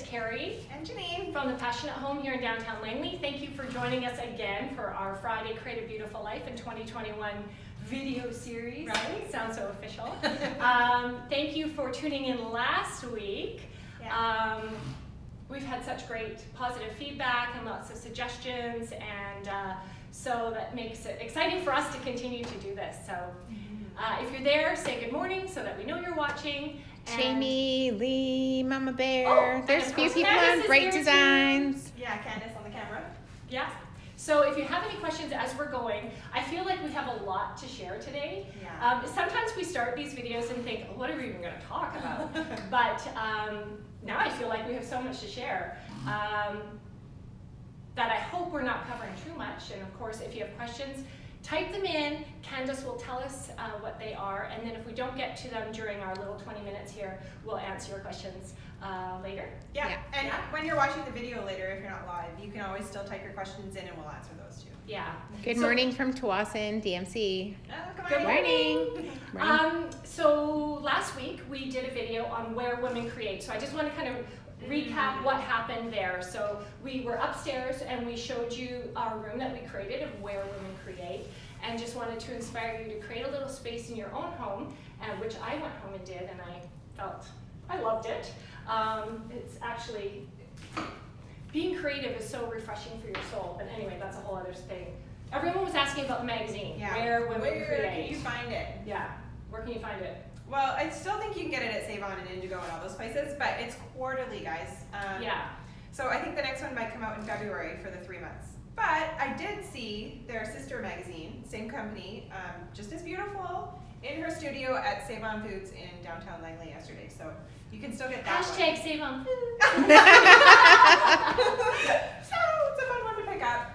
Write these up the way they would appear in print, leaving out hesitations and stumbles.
Carrie and Janine from the Passionate Home here in downtown Langley. Thank you for joining us again for our Friday Create a Beautiful Life in 2021 video series. Right? Sounds so official. Thank you for tuning in last week. Yeah. We've had such great positive feedback and lots of suggestions, and so that makes it exciting for us to continue to do this. So if you're there, say good morning so that we know you're watching. Jamie, Lee, Mama Bear. There's a few people Candace on Great too. Designs. Yeah, Candace on the camera. Yeah. So if you have any questions as we're going, I feel like we have a lot to share today. Yeah. Sometimes we start these videos and think, what are we even going to talk about? But now I feel like we have so much to share that I hope we're not covering too much. And of course, if you have questions, type them in. Candace will tell us what they are, and then if we don't get to them during our little 20 minutes here, we'll answer your questions later. Yeah. And when you're watching the video later, if you're not live, you can always still type your questions in and we'll answer those too. Yeah. Good morning from Tawasin, DMC. Good morning. So last week we did a video on where women create. So I just want to kind of recap what happened there. So we were upstairs and we showed you our room that we created of where women create, and just wanted to inspire you to create a little space in your own home, which I went home and did, and I loved it. It's actually, being creative is so refreshing for your soul. But anyway, that's a whole other thing. Everyone was asking about the magazine, where women create. Where can you find it? Yeah, where can you find it? Well, I still think you can get it at Save On and Indigo and all those places, but it's quarterly, guys. Yeah. So I think the next one might come out in February for the 3 months. But I did see their sister magazine, same company, just as beautiful, in her studio at Save On Foods in downtown Langley yesterday. So you can still get that Hashtag Save On Food. So it's a fun one to pick up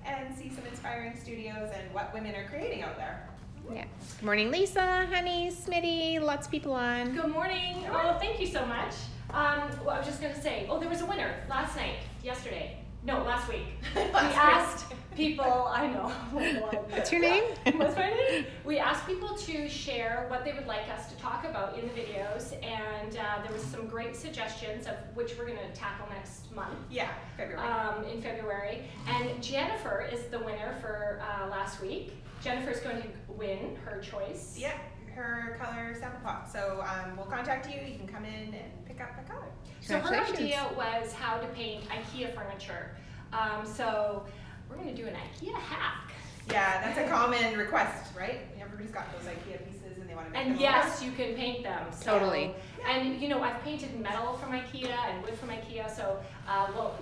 and see some inspiring studios and what women are creating out there. Yeah. Good morning, Lisa, Honey, Smitty, lots of people on. Good morning. Oh, thank you so much. Well, I was just going to say, there was a winner last week. We asked people, I know. What's your name? What's my name? We asked people to share what they would like us to talk about in the videos, and there was some great suggestions of which we're going to tackle next month. Yeah, February. In February. And Jennifer is the winner for last week. Jennifer's going to win her choice. Yeah, her color sample pot. So we'll contact you. You can come in and pick up the color. So her idea was how to paint IKEA furniture. So we're going to do an IKEA hack. Yeah, that's a common request, right? Everybody's got those IKEA pieces and they want to make them. And yes, you can paint them. So, totally. And I've painted metal from IKEA and wood from IKEA. So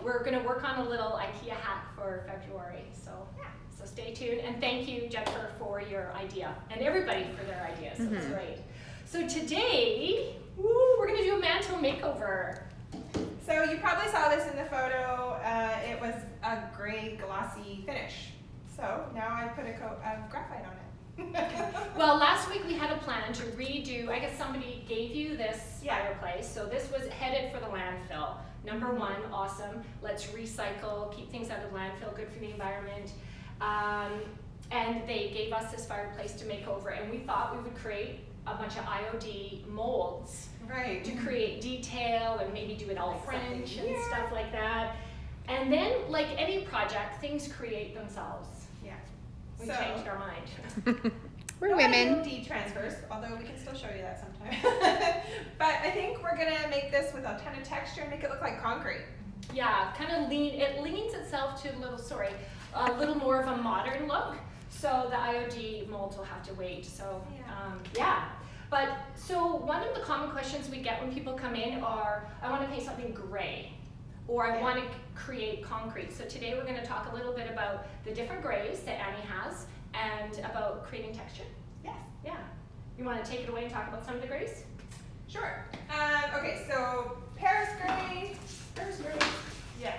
we're going to work on a little IKEA hack for February. So yeah. So stay tuned, and thank you, Jennifer, for your idea, and everybody for their ideas. So it's great. So today, we're going to do a mantle makeover. So you probably saw this in the photo. It was a gray glossy finish. So now I put a coat of graphite on it. Well, last week we had a plan to redo. I guess somebody gave you this fireplace. So this was headed for the landfill. Number one, awesome. Let's recycle, keep things out of landfill, good for the environment. And they gave us this fireplace to make over, and we thought we would create a bunch of IOD molds to create detail and maybe do it all French and stuff like that. And then, like any project, things create themselves. Yeah. We changed our mind. We're women. IOD transfers, although we can still show you that sometime. But I think we're gonna make this with a ton of texture and make it look like concrete. Yeah, it leans itself to a little more of a modern look. So the IOD molds will have to wait. So But so one of the common questions we get when people come in are, I want to paint something gray, or I want to create concrete. So today we're going to talk a little bit about the different grays that Annie has and about creating texture. Yes. Yeah. You want to take it away and talk about some of the grays? Sure. Okay, so Paris gray. Yeah.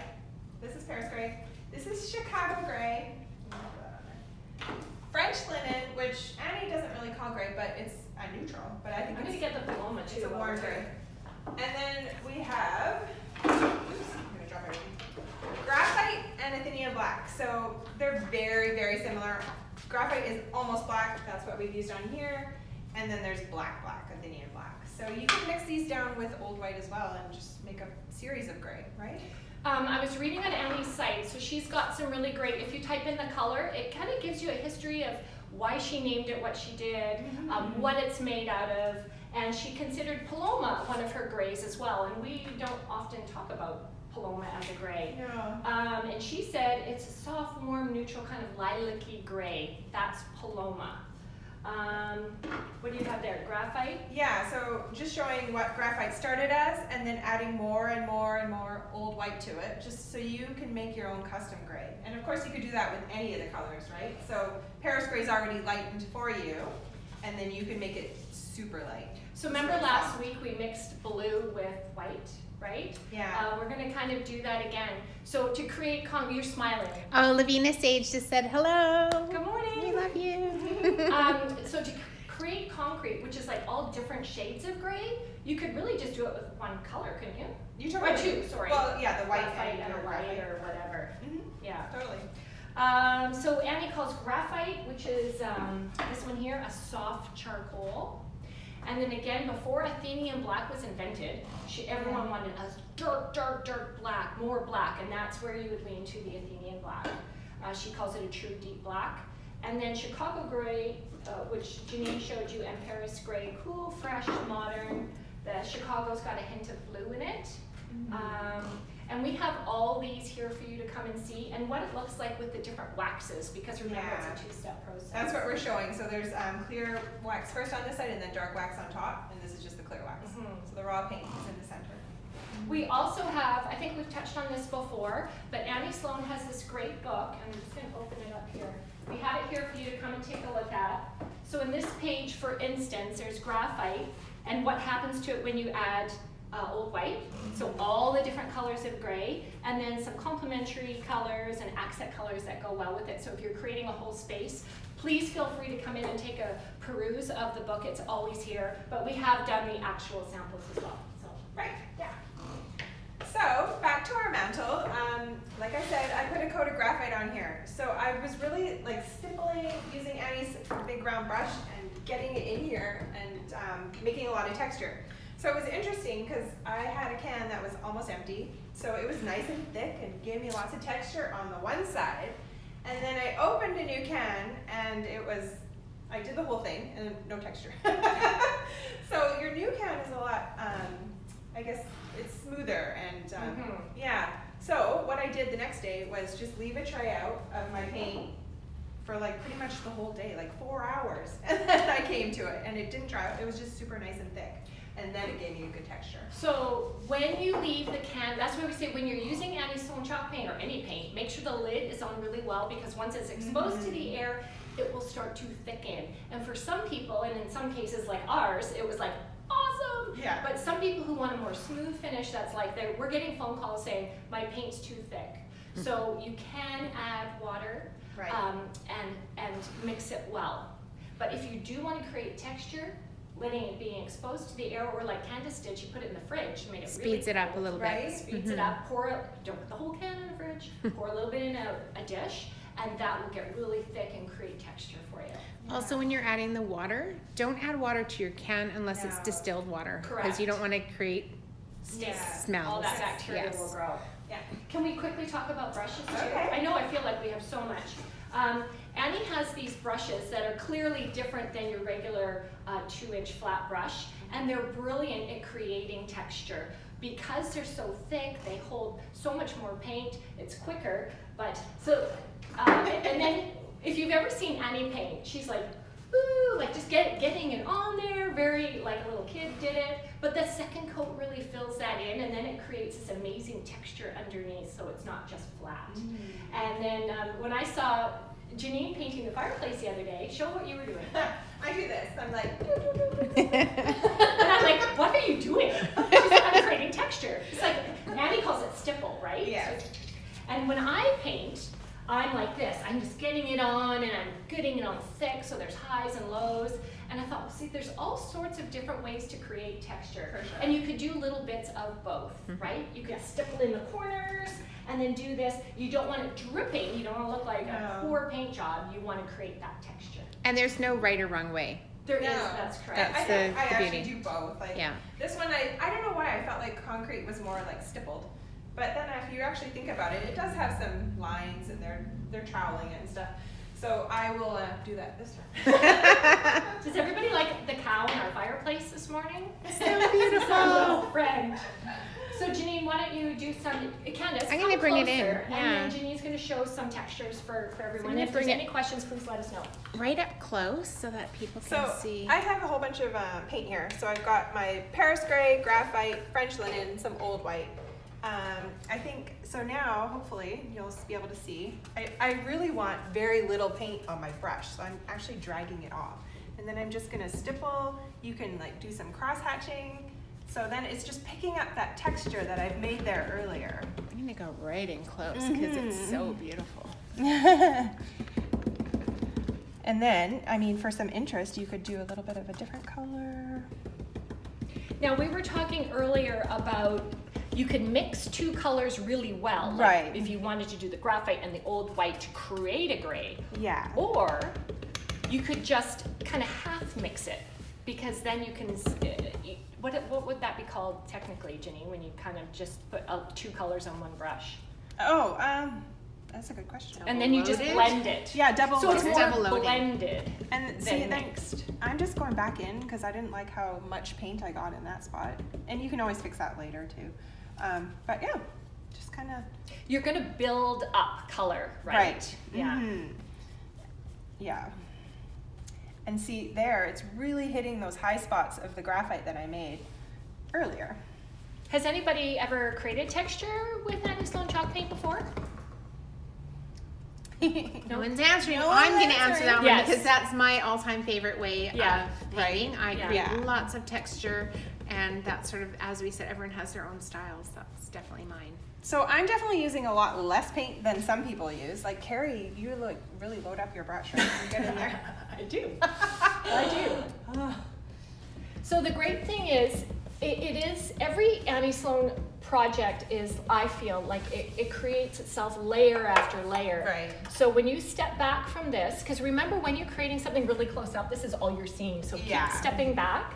This is Paris gray. This is Chicago gray. French linen, which Annie doesn't really call gray, but it's a neutral. But I think I'm going to get the Paloma too. It's a warm gray. And then we have, oops, I'm going to drop everything. Graphite and Athenian black. So they're very, very similar. Graphite is almost black. That's what we've used on here. And then there's black, Athenian black. So you can mix these down with old white as well and just make a series of gray, right? I was reading on Annie's site, so she's got some really great, if you type in the color, it kind of gives you a history of why she named it what she did, what it's made out of, and she considered Paloma one of her grays as well, and we don't often talk about Paloma as a gray. Yeah. And she said it's a soft, warm, neutral kind of lilac-y gray. That's Paloma. What do you have there? Graphite? Yeah, so just showing what graphite started as and then adding more and more and more old white to it, just so you can make your own custom gray. And of course you could do that with any of the colors, right? So Paris gray's already lightened for you, and then you can make it super light. So remember last week we mixed blue with white, right? Yeah. We're gonna kind of do that again. So to create, you're smiling. Oh, Lavina Sage just said hello. Good morning. We love you. So to create concrete, which is like all different shades of gray, you could really just do it with one color, couldn't you? You told Or me. two, sorry. Well, yeah, the white Graphite and a white graphite. or whatever. Yeah. Totally. So Annie calls graphite, which is this one here, a soft charcoal. And then again, before Athenian black was invented, everyone wanted a dark, dark, dark black, more black, and that's where you would lean to the Athenian black. She calls it a true deep black. And then Chicago gray, which Janine showed you, and Paris gray, cool, fresh, modern. The Chicago's got a hint of blue in it. And we have all these here for you to come and see, and what it looks like with the different waxes, because remember it's a two-step process. That's what we're showing. So there's clear wax first on this side and then dark wax on top, and this is just the clear wax. So the raw paint is in the center. We also have, I think we've touched on this before, but Annie Sloan has this great book, and I'm just going to open it up here. We have it here for you to come and take a look at. So in this page, for instance, there's graphite, and what happens to it when you add old white, so all the different colors of gray, and then some complementary colors and accent colors that go well with it. So if you're creating a whole space, please feel free to come in and take a peruse of the book. It's always here, but we have done the actual samples as well. So Right. Yeah. So back to our mantle. Like I said, I put a coat of graphite on here. So I was really like stippling using Annie's big round brush and getting it in here and making a lot of texture. So it was interesting because I had a can that was almost empty. So it was nice and thick and gave me lots of texture on the one side. And then I opened a new can and I did the whole thing and no texture. So your new can is a lot, I guess it's smoother and yeah. So what I did the next day was just leave a tray out of my paint for like pretty much the whole day, like 4 hours. And then I came to it and it didn't dry out. It was just super nice and thick. And then it gave me a good texture. So when you leave the can, that's why we say when you're using Annie Sloan chalk paint or any paint, make sure the lid is on really well, because once it's exposed to the air, it will start to thicken. And for some people, and in some cases like ours, it was like, awesome! Yeah. But some people who want a more smooth finish, that's like, we're getting phone calls saying, my paint's too thick. So you can add water Right. and mix it well. But if you do want to create texture, letting it being exposed to the air, or like Candace did, she put it in the fridge to make it really Speeds it up a little Right? bit. Speeds it up. Don't put the whole can in the fridge. Pour a little bit in a dish, and that will get really thick and create texture for you. Also, when you're adding the water, don't add water to your can unless it's distilled water. Because you don't want to create smells. All that bacteria will grow. Yeah. Can we quickly talk about brushes too? Okay. I know I feel like we have so much. Annie has these brushes that are clearly different than your regular 2-inch flat brush, and they're brilliant at creating texture. Because they're so thick, they hold so much more paint, it's quicker, but so, and then if you've ever seen Annie paint, she's like, ooh, like just getting it on there, very like a little kid did it, but the second coat really fills that in, and then it creates this amazing texture underneath, so it's not just flat. And then when I saw Janine painting the fireplace the other day, show what you were doing. I do this. I'm like, And I'm like, what are you doing? I'm creating texture. It's like, Annie calls it stipple, right? Yes. So, and when I paint, I'm like this. I'm just getting it on, and I'm getting it on thick, so there's highs and lows. And I thought, well, see, there's all sorts of different ways to create texture. For sure. And you could do little bits of both, right? You could stipple in the corners, and then do this. You don't want it dripping. You don't want to look like a poor paint job. You want to create that texture. And there's no right or wrong way There is, that's correct. That's I the actually beauty. do both. Like Yeah. this one, I don't know why I felt like concrete was more like stippled, but then if you actually think about it, it does have some lines and they're troweling it and stuff. So I will do that this time. Does everybody like the cow in our fireplace this morning? So beautiful. Our little friend. So Janine, why don't you do some, Candace, I'm gonna bring it in, closer, yeah. and then Janine's gonna show some textures for everyone. gonna If there's bring it- any questions, please let us know. Right up close so that people can So see. I have a whole bunch of paint here. So I've got my Paris gray, graphite, French linen, some old white. I think, so now hopefully you'll be able to see. I really want very little paint on my brush, so I'm actually dragging it off. And then I'm just gonna stipple. You can like do some cross hatching. So then it's just picking up that texture that I've made there earlier. I'm gonna go right in close because it's so beautiful. And then, I mean, for some interest, you could do a little bit of a different color. Now, we were talking earlier about you could mix two colors really well. Like Right. if you wanted to do the graphite and the old white to create a gray. Yeah. Or you could just kind of half mix it, because then you can, what would that be called technically, Janine, when you kind of just put two colors on one brush? Oh, that's a good question. And then you just Loaded? blend it. Yeah, double So it's loaded. more Double loading. blended And see, than then mixed. I'm just going back in because I didn't like how much paint I got in that spot. And you can always fix that later too. But yeah, just kind of. You're going to build up color, right? Yeah. Mhm. Yeah. And see there, it's really hitting those high spots of the graphite that I made earlier. Has anybody ever created texture with Annie Sloan chalk paint before? No one's answering. No I'm one's gonna answer that one Yes. because that's my all-time favorite way Yeah. of painting. I Yeah. create Yeah. lots of texture, and that's sort of, as we said, everyone has their own styles. That's definitely mine. So I'm definitely using a lot less paint than some people use. Like Carrie, you like really load up your brush, right? You get in there. I do. I do. So the great thing is, it is, every Annie Sloan project is, I feel like it creates itself layer after layer. Right. So when you step back from this, because remember when you're creating something really close up, this is all you're seeing. So keep Yeah. stepping back.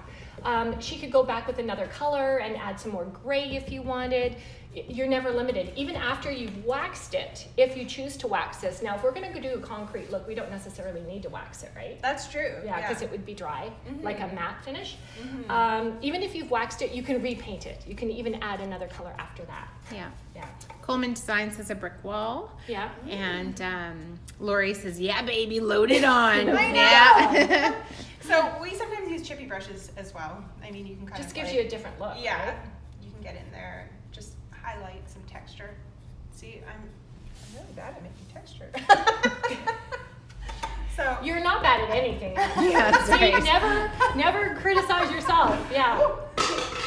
She could go back with another color and add some more gray if you wanted. You're never limited. Even after you've waxed it, if you choose to wax this. Now, if we're gonna go do a concrete look, we don't necessarily need to wax it, right? That's true. Yeah, because it would be dry, like a matte finish. Mm-hmm. Even if you've waxed it, you can repaint it. You can even add another color after that. Yeah. Yeah. Coleman Designs has a brick wall, Yeah. and Lori says, "Yeah, baby, load it on." I know. Yeah. So we sometimes use chippy brushes as well. I mean, you can kind Just of gives like, you a different look. yeah, right? you can get in there, just highlight some texture. See, I'm really bad at making texture. So You're not bad at anything. Yeah, that's So you right. never criticize yourself. Yeah.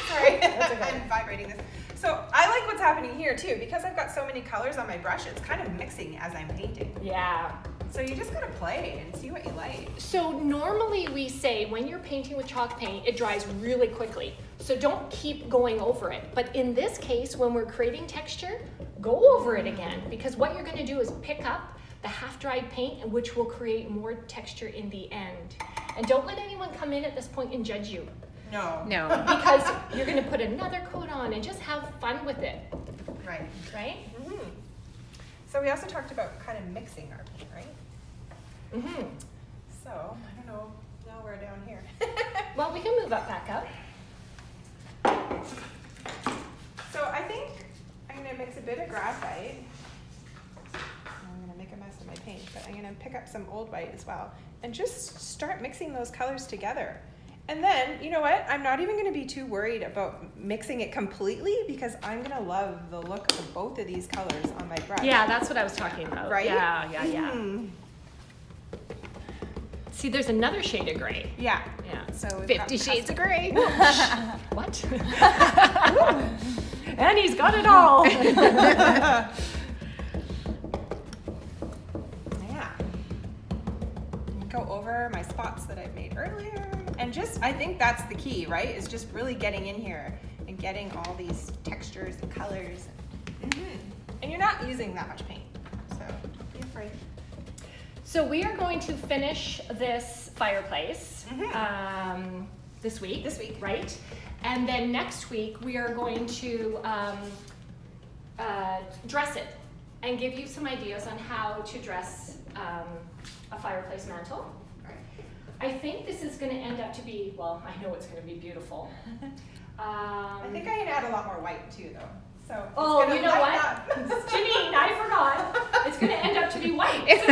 sorry, okay. I'm vibrating this. So I like what's happening here too, because I've got so many colors on my brush. It's kind of mixing as I'm painting. Yeah. So you just gotta play and see what you like. So normally we say when you're painting with chalk paint, it dries really quickly. So don't keep going over it. But in this case, when we're creating texture, go over it again, because what you're gonna do is pick up the half-dried paint, which will create more texture in the end. And don't let anyone come in at this point and judge you, No. No. because you're gonna put another coat on and just have fun with it, Right. right? Mm-hmm. So we also talked about kind of mixing our paint, right? Mm-hmm. So I don't know. Now we're down here. Well, we can move up back up. So I think I'm gonna mix a bit of graphite. I'm gonna make a mess of my paint, but I'm gonna pick up some old white as well and just start mixing those colors together. And then, you know what? I'm not even gonna be too worried about mixing it completely, because I'm gonna love the look of both of these colors on my brush. Yeah, that's what I was talking about. Right? Yeah. Mm. See, there's another shade of gray. Yeah. Yeah. So we've 50 got Shades of Grey. What? And he's got it all. Yeah. Go over my spots that I've made earlier. And just, I think that's the key, right? Is just really getting in here and getting all these textures and colors. And you're not using that much paint, so don't be afraid. So we are going to finish this fireplace this week. This week. Right? And then next week we are going to dress it and give you some ideas on how to dress a fireplace mantle. I think this is going to end up to be, well, I know it's going to be beautiful. I think I can add a lot more white too, though. So it's Oh, gonna you know lighten what? up. Janine, I forgot. It's going to end up to be white.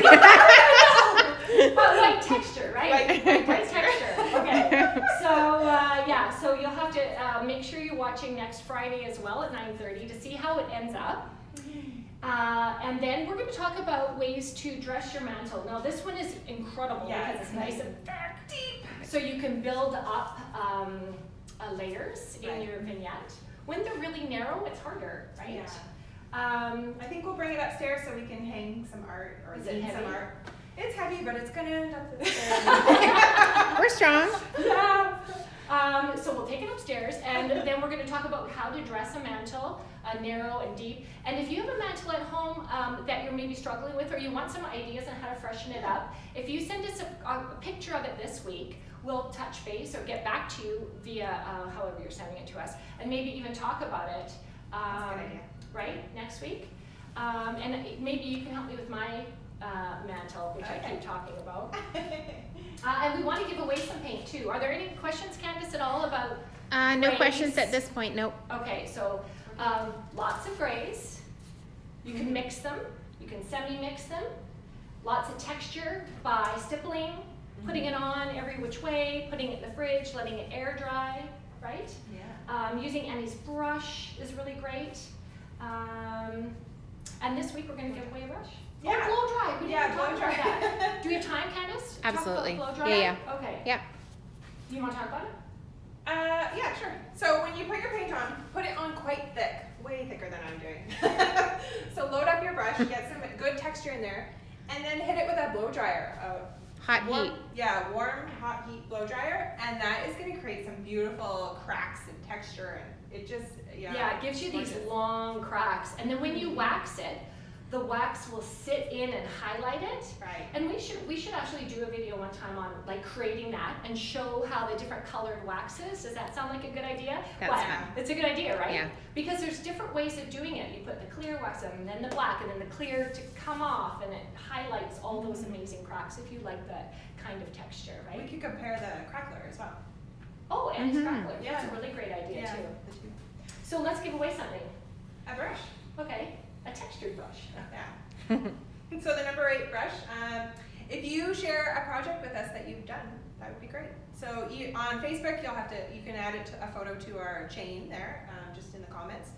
But white texture, right? White texture. Okay. So, so you'll have to make sure you're watching next Friday as well at 9:30 to see how it ends up. And then we're going to talk about ways to dress your mantle. Now this one is incredible because it's nice and deep, so you can build up layers in your vignette. When they're really narrow, it's harder, right? Yeah. I think we'll bring it upstairs so we can hang some art or Is it leave heavy? some art. It's heavy, but it's gonna end up upstairs. We're strong. Yeah. So we'll take it upstairs, and then we're going to talk about how to dress a mantle, narrow and deep. And if you have a mantle at home that you're maybe struggling with, or you want some ideas on how to freshen it up, if you send us a picture of it this week, we'll touch base or get back to you via however you're sending it to us, and maybe even talk about it. That's a good idea. Right, next week. And maybe you can help me with my mantle, which I keep talking about. And we want to give away some paint too. Are there any questions, Candace, at all about No grays? questions at this point, nope. Okay, so lots of grays. You can mix them. You can semi-mix them. Lots of texture by stippling, putting it on every which way, putting it in the fridge, letting it air dry, right? Yeah. Using Annie's brush is really great. And this week we're going to give away a brush. Yeah. Oh, blow dry. We didn't blow talk dry. about that. Do we have time, Candace? to talk about Absolutely. blow dry? Yeah. Okay. Yep. Do you want to talk about it? Yeah, sure. So when you put your paint on, put it on quite thick, way thicker than I'm doing. So load up your brush, get some good texture in there, and then hit it with a blow dryer. Hot Warm, heat. yeah, warm, hot heat blow dryer, and that is going to create some beautiful cracks and texture, and it just, Yeah, it gives you these gorgeous. long cracks. And then when you wax it, the wax will sit in and highlight it. Right. And we should actually do a video one time on like creating that and show how the different colored waxes. Does that sound like a good idea? That's What? fun. It's a good idea, right? Yeah. Because there's different ways of doing it. You put the clear wax on, and then the black, and then the clear to come off, and it highlights all those amazing cracks if you like that kind of texture, We right? could compare the crackler as well. Oh, and it's crackler. Yeah. That's a really great idea Yeah. too. So let's give away something. A brush. Okay, a textured brush. Yeah. So the number 8 brush, if you share a project with us that you've done, that would be great. So on Facebook, you can add it to a photo to our chain there, just in the comments.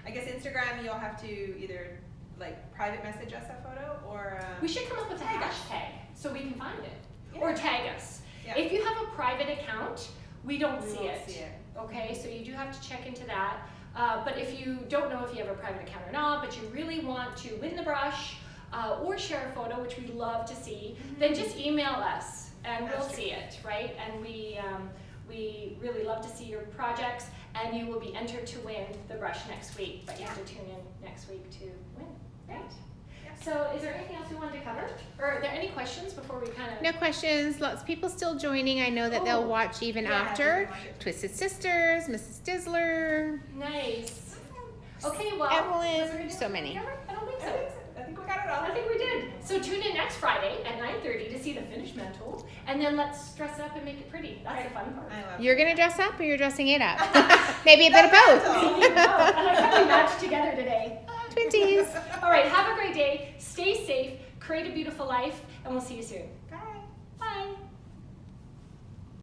I guess Instagram, you'll have to either like private message us a photo or We should come up with a tag us. hashtag so we can find it. Yeah. Or tag us. Yeah. If you have a private account, we don't We see won't it. see it. Okay, so you do have to check into that. But if you don't know if you have a private account or not, but you really want to win the brush or share a photo, which we love to see, then just email us and That's we'll true. see it, right? And we really love to see your projects, and you will be entered to win the brush next week. But you have to tune in next week to win, right? Yeah. So is there anything else we wanted to cover? Or are there any questions before we kind of... No questions. Lots of people still joining. I know that Oh, they'll watch even yeah, after. they can watch it. Twisted Sisters, Mrs. Dizzler, Nice. Okay, well... Evelyn, was there anything so many. we covered? I don't think I so. think so. I think we got it all. I think we did. So tune in next Friday at 9:30 to see the finished mantle, and then let's dress it up and make it pretty. That's the fun part. I love You're gonna dress up or you're dressing it up? Maybe a bit of both. I like how we matched together today. Twinsies. All right, have a great day. Stay safe. Create a beautiful life, and we'll see you soon. Bye.